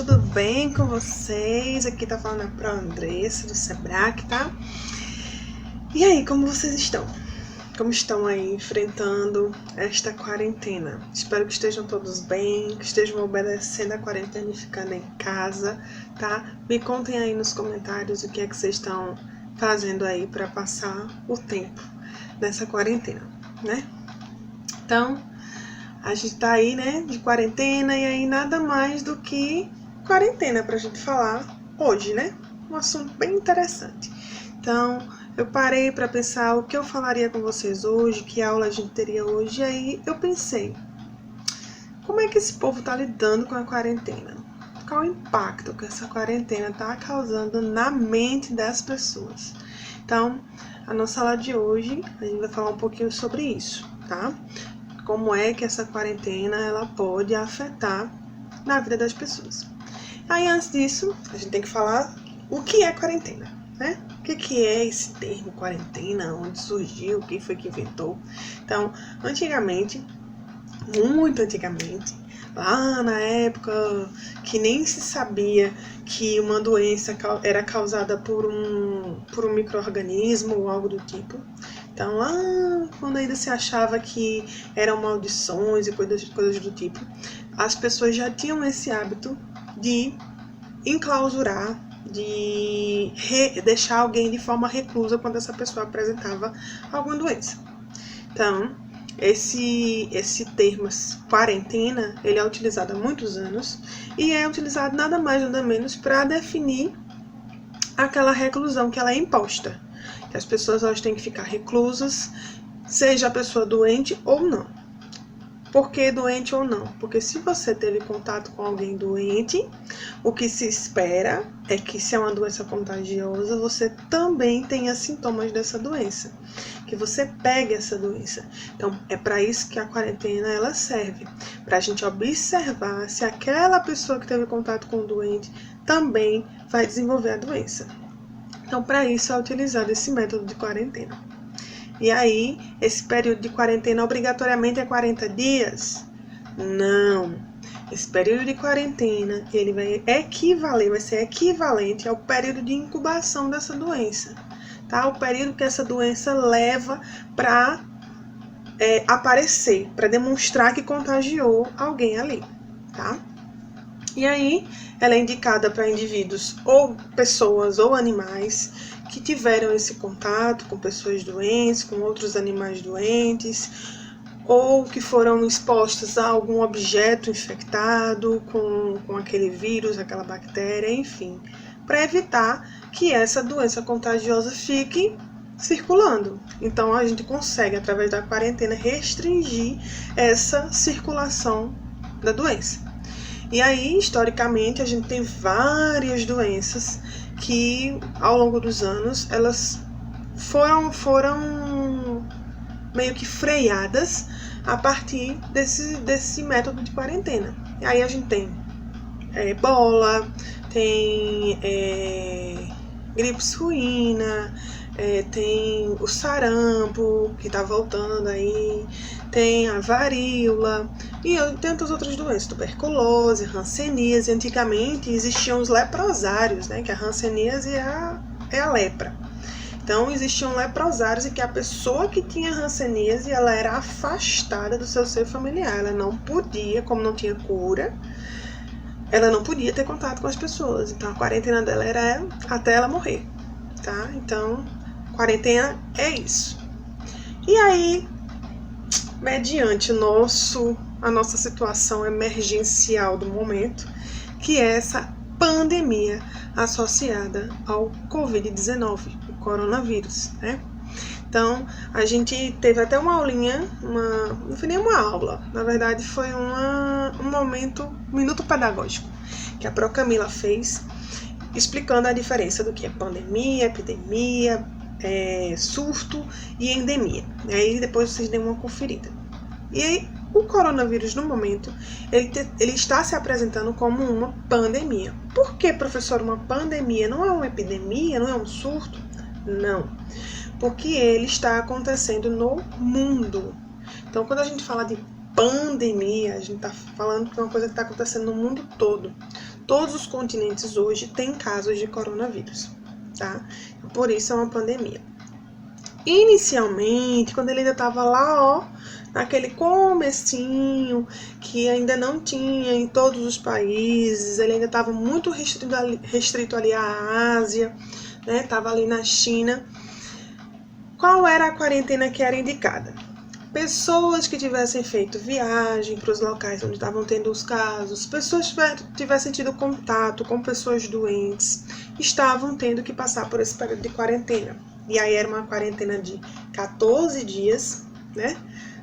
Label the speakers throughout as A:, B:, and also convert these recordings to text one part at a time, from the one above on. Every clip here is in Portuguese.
A: tudo bem com vocês? Aqui tá falando a Pro Andressa do Sebrae, tá? E aí, como vocês estão? Como estão aí enfrentando esta quarentena? Espero que estejam todos bem, que estejam obedecendo a quarentena e ficando em casa, tá? Me contem aí nos comentários o que é que vocês estão fazendo aí para passar o tempo nessa quarentena, né? Então, a gente tá aí, né, de quarentena, e aí nada mais do que quarentena pra gente falar hoje, né? Um assunto bem interessante. Então, eu parei pra pensar o que eu falaria com vocês hoje, que aula a gente teria hoje, e aí eu pensei, como é que esse povo tá lidando com a quarentena? Qual o impacto que essa quarentena tá causando na mente das pessoas? Então, a nossa aula de hoje, a gente vai falar um pouquinho sobre isso, tá? Como é que essa quarentena ela pode afetar na vida das pessoas. Aí, antes disso, a gente tem que falar o que é quarentena, né? O que é esse termo quarentena, onde surgiu, quem foi que inventou. Então, antigamente, muito antigamente, lá na época que nem se sabia que uma doença era causada por um micro-organismo ou algo do tipo. Então, lá quando ainda se achava que eram maldições e coisas do tipo, as pessoas já tinham esse hábito de enclausurar, de deixar alguém de forma reclusa quando essa pessoa apresentava alguma doença. Então, esse termo quarentena, ele é utilizado há muitos anos e é utilizado nada mais nada menos para definir aquela reclusão que ela é imposta. Que as pessoas elas têm que ficar reclusas, seja a pessoa doente ou não. Por que doente ou não? Porque se você teve contato com alguém doente, o que se espera é que, se é uma doença contagiosa, você também tenha sintomas dessa doença, que você pegue essa doença. Então, é para isso que a quarentena ela serve, para a gente observar se aquela pessoa que teve contato com o doente também vai desenvolver a doença. Então, para isso é utilizado esse método de quarentena. E aí, esse período de quarentena obrigatoriamente é 40 dias? Não. Esse período de quarentena, ele vai ser equivalente ao período de incubação dessa doença, tá? O período que essa doença leva para aparecer, para demonstrar que contagiou alguém ali, tá? E aí, ela é indicada para indivíduos ou pessoas ou animais que tiveram esse contato com pessoas doentes, com outros animais doentes, ou que foram expostos a algum objeto infectado com aquele vírus, aquela bactéria, enfim, para evitar que essa doença contagiosa fique circulando. Então, a gente consegue, através da quarentena, restringir essa circulação da doença. E aí, historicamente, a gente tem várias doenças que, ao longo dos anos, elas foram meio que freadas a partir desse método de quarentena. E aí a gente tem ebola, tem gripe suína, tem o sarampo, que tá voltando aí, tem a varíola e tantas outras doenças, tuberculose, hanseníase. Antigamente existiam os leprosários, né, que a hanseníase é a lepra. Então existiam leprosários e que a pessoa que tinha hanseníase, ela era afastada do seu seio familiar, ela não podia, como não tinha cura, ela não podia ter contato com as pessoas. Então a quarentena dela era até ela morrer, tá? Então, quarentena é isso. E aí, mediante a nossa situação emergencial do momento, que é essa pandemia associada ao Covid-19, o coronavírus, né? Então, a gente teve até uma aulinha, não foi nem uma aula, na verdade foi um minuto pedagógico, que a Pro Camila fez, explicando a diferença do que é pandemia, epidemia, surto e endemia. E aí depois vocês dêem uma conferida. E aí, o coronavírus, no momento, ele está se apresentando como uma pandemia. Por que, professor, uma pandemia? Não é uma epidemia? Não é um surto? Não. Porque ele está acontecendo no mundo. Então, quando a gente fala de pandemia, a gente está falando de uma coisa que está acontecendo no mundo todo. Todos os continentes hoje têm casos de coronavírus, tá? Por isso é uma pandemia. Inicialmente, quando ele ainda estava lá, ó, naquele comecinho, que ainda não tinha em todos os países, ele ainda estava muito restrito ali à Ásia, né? Tava ali na China. Qual era a quarentena que era indicada? Pessoas que tivessem feito viagem para os locais onde estavam tendo os casos, pessoas que tivessem tido contato com pessoas doentes, estavam tendo que passar por esse período de quarentena. E aí era uma quarentena de 14 dias, né?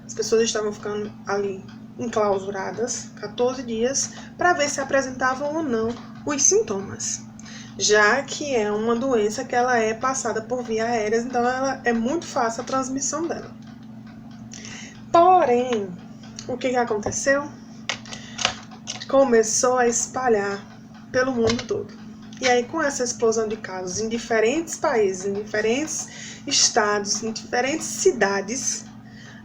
A: As pessoas estavam ficando ali enclausuradas 14 dias para ver se apresentavam ou não os sintomas. Já que é uma doença que ela é passada por via aérea, então ela é muito fácil a transmissão dela. Porém, o que aconteceu? Começou a espalhar pelo mundo todo. E aí, com essa explosão de casos em diferentes países, em diferentes estados, em diferentes cidades,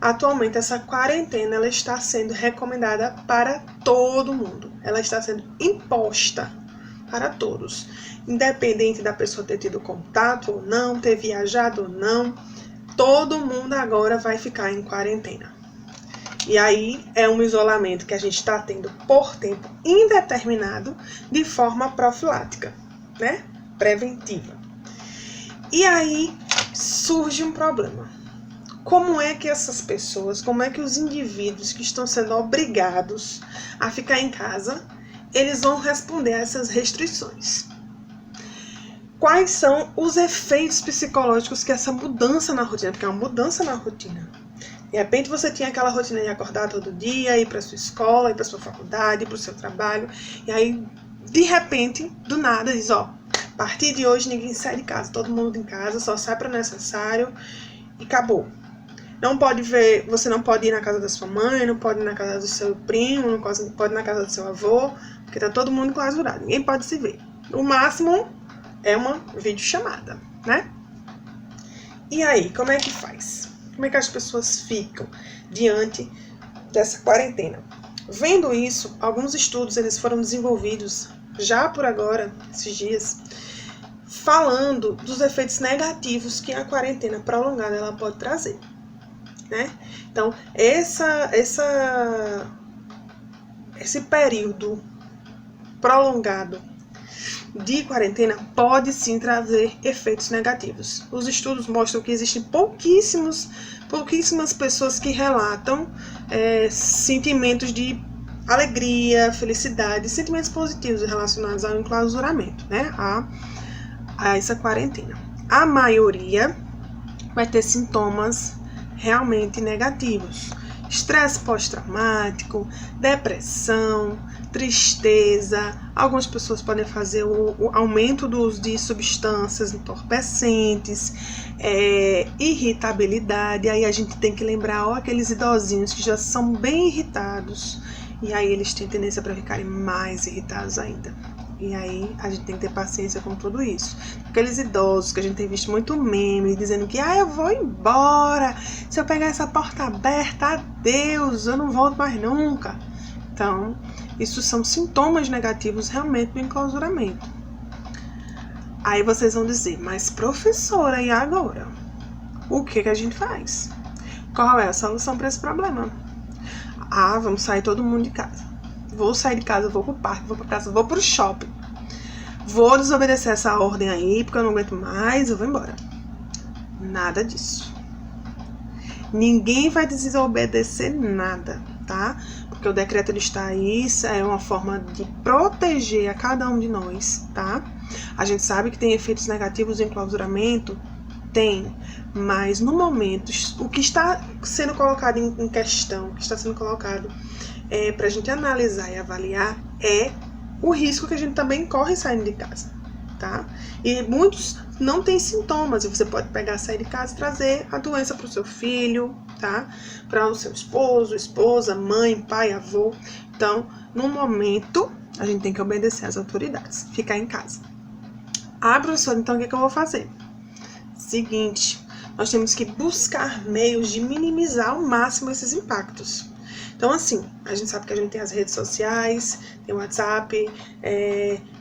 A: atualmente essa quarentena ela está sendo recomendada para todo mundo. Ela está sendo imposta para todos, independente da pessoa ter tido contato ou não, ter viajado ou não, todo mundo agora vai ficar em quarentena. E aí é um isolamento que a gente está tendo por tempo indeterminado, de forma profilática, né? Preventiva. E aí surge um problema. Como é que essas pessoas, como é que os indivíduos que estão sendo obrigados a ficar em casa, eles vão responder a essas restrições? Quais são os efeitos psicológicos que essa mudança na rotina, porque é uma mudança na rotina. De repente você tinha aquela rotina de acordar todo dia, ir para sua escola, ir para sua faculdade, ir para o seu trabalho, e aí, de repente, do nada, diz, ó, a partir de hoje ninguém sai de casa, todo mundo em casa, só sai para o necessário e acabou. Não pode ver, você não pode ir na casa da sua mãe, não pode ir na casa do seu primo, não pode ir na casa do seu avô, porque tá todo mundo enclausurado, ninguém pode se ver. O máximo é uma videochamada, né? E aí, como é que faz? Como é que as pessoas ficam diante dessa quarentena? Vendo isso, alguns estudos eles foram desenvolvidos já por agora, esses dias, falando dos efeitos negativos que a quarentena prolongada ela pode trazer, né? Então, esse período prolongado de quarentena pode sim trazer efeitos negativos. Os estudos mostram que existem pouquíssimas pessoas que relatam sentimentos de alegria, felicidade, sentimentos positivos relacionados ao enclausuramento, né? A essa quarentena. A maioria vai ter sintomas realmente negativos. Estresse pós-traumático, depressão, tristeza. Algumas pessoas podem fazer o aumento do uso de substâncias entorpecentes, irritabilidade. Aí a gente tem que lembrar, aqueles idosinhos que já são bem irritados, e aí eles têm tendência para ficarem mais irritados ainda. E aí a gente tem que ter paciência com tudo isso. Aqueles idosos que a gente tem visto muito meme dizendo que eu vou embora, se eu pegar essa porta aberta, adeus, eu não volto mais nunca. Então, isso são sintomas negativos realmente do enclausuramento. Aí vocês vão dizer, mas professora, e agora? O que a gente faz? Qual é a solução para esse problema? Vamos sair todo mundo de casa. Vou sair de casa, vou pro parque, vou pra casa, vou pro shopping. Vou desobedecer essa ordem aí, porque eu não aguento mais, eu vou embora. Nada disso. Ninguém vai desobedecer nada, tá? Porque o decreto ele está aí, isso é uma forma de proteger a cada um de nós, tá? A gente sabe que tem efeitos negativos do enclausuramento, tem, mas no momento, o que está sendo colocado em questão, o que está sendo colocado para a gente analisar e avaliar é o risco que a gente também corre saindo de casa, tá? E muitos não têm sintomas, e você pode pegar, sair de casa e trazer a doença para o seu filho, tá? Para o seu esposo, esposa, mãe, pai, avô. Então, no momento, a gente tem que obedecer às autoridades, ficar em casa. Professora, então o que eu vou fazer? Seguinte, nós temos que buscar meios de minimizar ao máximo esses impactos. Então, assim, a gente sabe que a gente tem as redes sociais, tem o WhatsApp,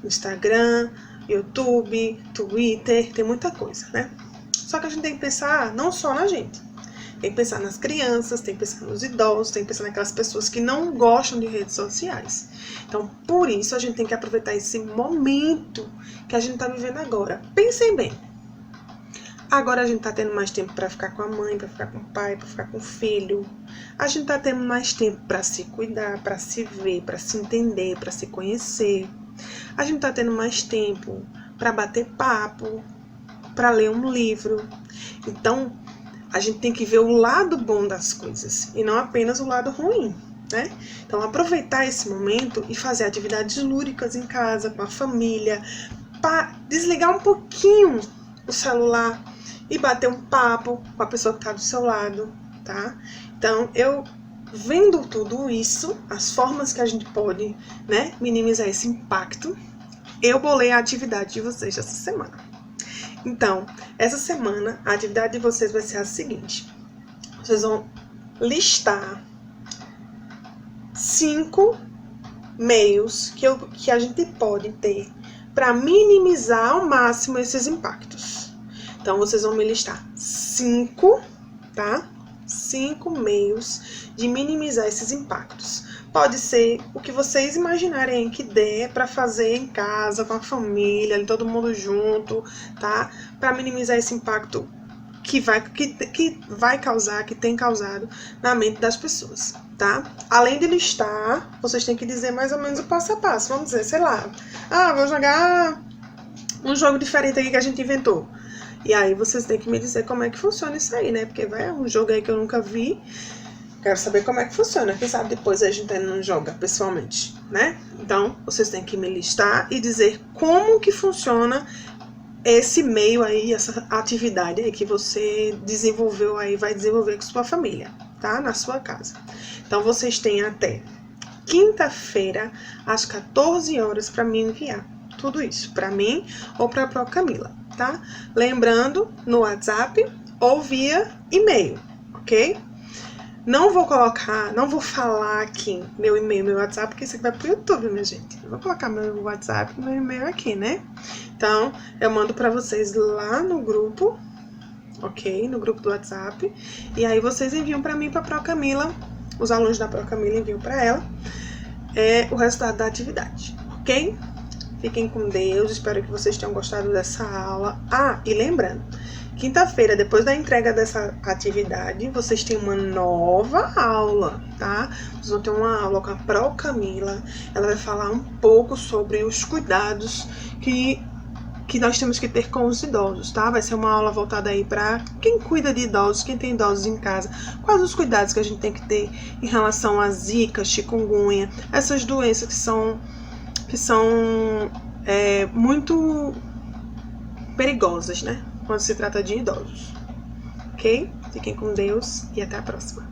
A: Instagram, YouTube, Twitter, tem muita coisa, né? Só que a gente tem que pensar não só na gente. Tem que pensar nas crianças, tem que pensar nos idosos, tem que pensar naquelas pessoas que não gostam de redes sociais. Então, por isso, a gente tem que aproveitar esse momento que a gente está vivendo agora. Pensem bem. Agora a gente tá tendo mais tempo para ficar com a mãe, para ficar com o pai, para ficar com o filho. A gente tá tendo mais tempo para se cuidar, para se ver, para se entender, para se conhecer. A gente tá tendo mais tempo para bater papo, para ler um livro. Então, a gente tem que ver o lado bom das coisas e não apenas o lado ruim, né? Então, aproveitar esse momento e fazer atividades lúdicas em casa, com a família, para desligar um pouquinho o celular e bater um papo com a pessoa que está do seu lado, tá? Então, eu vendo tudo isso, as formas que a gente pode, né, minimizar esse impacto, eu bolei a atividade de vocês essa semana. Então, essa semana, a atividade de vocês vai ser a seguinte. Vocês vão listar 5 meios que a gente pode ter para minimizar ao máximo esses impactos. Então, vocês vão me listar 5, tá? 5 meios de minimizar esses impactos. Pode ser o que vocês imaginarem que der para fazer em casa, com a família, todo mundo junto, tá? Para minimizar esse impacto que vai causar, que tem causado na mente das pessoas, tá? Além de listar, vocês têm que dizer mais ou menos o passo a passo. Vamos dizer, sei lá, vou jogar um jogo diferente aqui que a gente inventou. E aí vocês têm que me dizer como é que funciona isso aí, né? Porque vai um jogo aí que eu nunca vi. Quero saber como é que funciona. Quem sabe depois a gente não joga pessoalmente, né? Então, vocês têm que me listar e dizer como que funciona esse meio aí, essa atividade aí que você desenvolveu aí, vai desenvolver com sua família, tá? Na sua casa. Então, vocês têm até quinta-feira, às 14 horas, para me enviar tudo isso, para mim ou para a própria Camila, tá? Lembrando, no WhatsApp ou via e-mail, ok? Não vou falar aqui meu e-mail, meu WhatsApp, porque isso aqui vai pro YouTube, minha gente. Eu vou colocar meu WhatsApp e meu e-mail aqui, né? Então, eu mando pra vocês lá no grupo, ok? No grupo do WhatsApp. E aí vocês enviam pra mim, pra Pro Camila, os alunos da Pro Camila enviam pra ela o resultado da atividade, ok? Fiquem com Deus, espero que vocês tenham gostado dessa aula. E lembrando, quinta-feira, depois da entrega dessa atividade, vocês têm uma nova aula, tá? Vocês vão ter uma aula com a Pro Camila. Ela vai falar um pouco sobre os cuidados que nós temos que ter com os idosos, tá? Vai ser uma aula voltada aí para quem cuida de idosos, quem tem idosos em casa. Quais os cuidados que a gente tem que ter em relação a zika, chikungunya, essas doenças que são muito perigosas, né? Quando se trata de idosos. Ok? Fiquem com Deus e até a próxima.